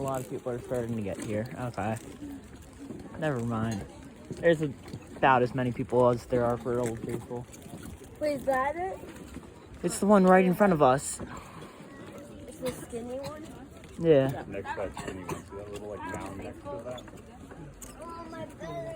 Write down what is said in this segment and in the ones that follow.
lot of people are starting to get here. Okay. Never mind. There's about as many people as there are for Old Faithful. Wait, is that it? It's the one right in front of us. It's the skinny one? Yeah. Next to that skinny one. See that little like mound next to that? Oh, my belly.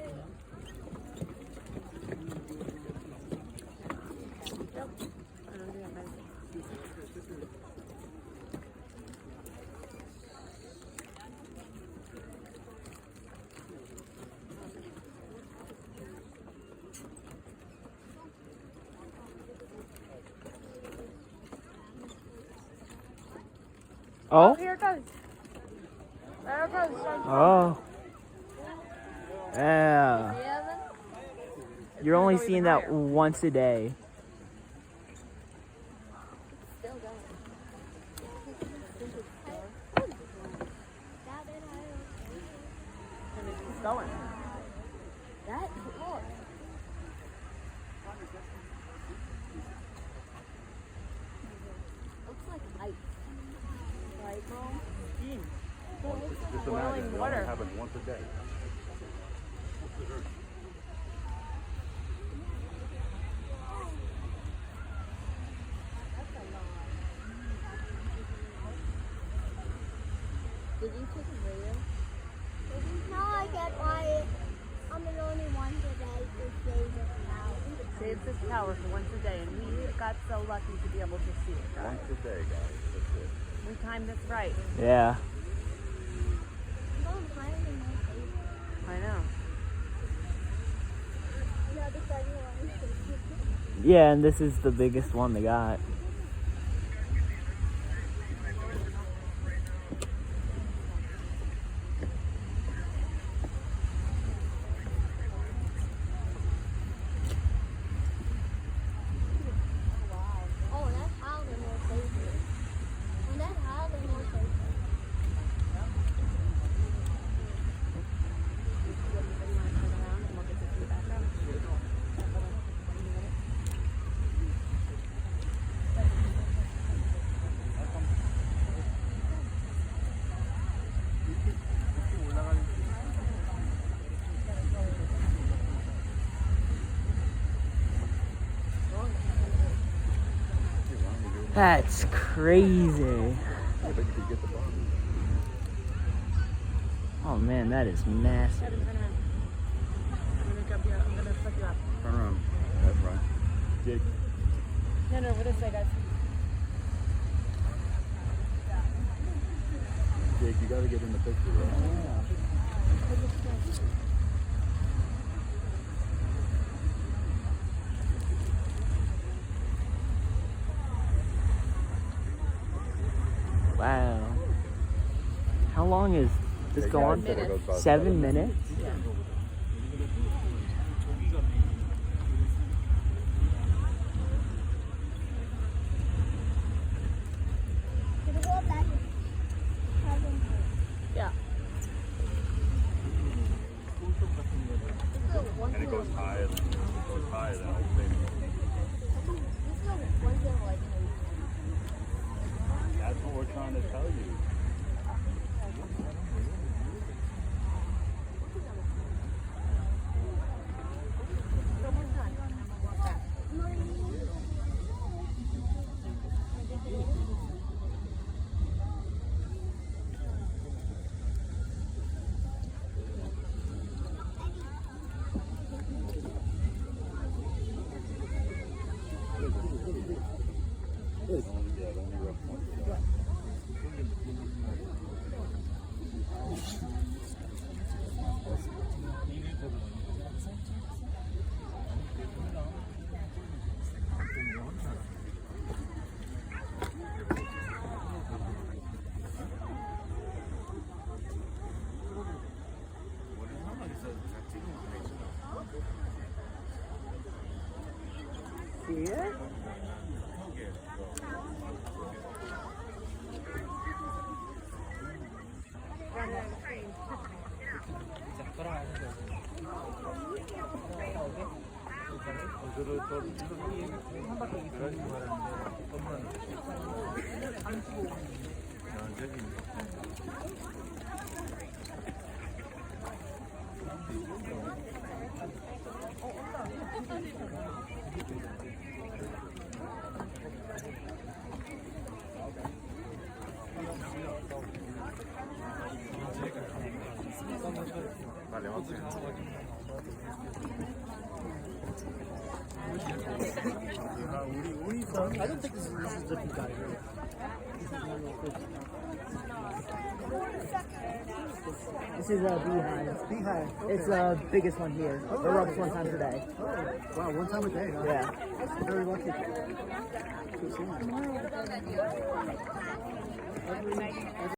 Oh? Here it goes. There it goes. Oh. Yeah. You're only seeing that once a day. Still going. And it keeps going. That's cool. Looks like ice. Right, Mom? Just imagine it only happens once a day. Did you take a video? No, I get why I'm the only one today to save this tower. Saves this tower for once a day, and we got so lucky to be able to see it, guys. Once a day, guys. That's it. We timed this right. Yeah. I'm going higher than my favorite. I know. No, because you want to. Yeah, and this is the biggest one they got. Oh, that's how they're more safer. And that's how they're more safer. That's crazy. I bet you could get the bug. Oh man, that is massive. I'm gonna suck you up. Turn around. That's right. Jake. No, what is that, guys? Jake, you gotta get in the picture, right? Wow. How long is this Yeah, going? guys, it goes about 7 minutes? Yeah. Should we go up that? Yeah. And it goes higher than Old Faithful. That's what we're trying to tell you. Here? I don't think this is the big geyser. This is a beehive. Beehive. It's the biggest one here. It erupts one time per day. Wow, one time a day, huh? Yeah. That's very lucky. Good seeing you.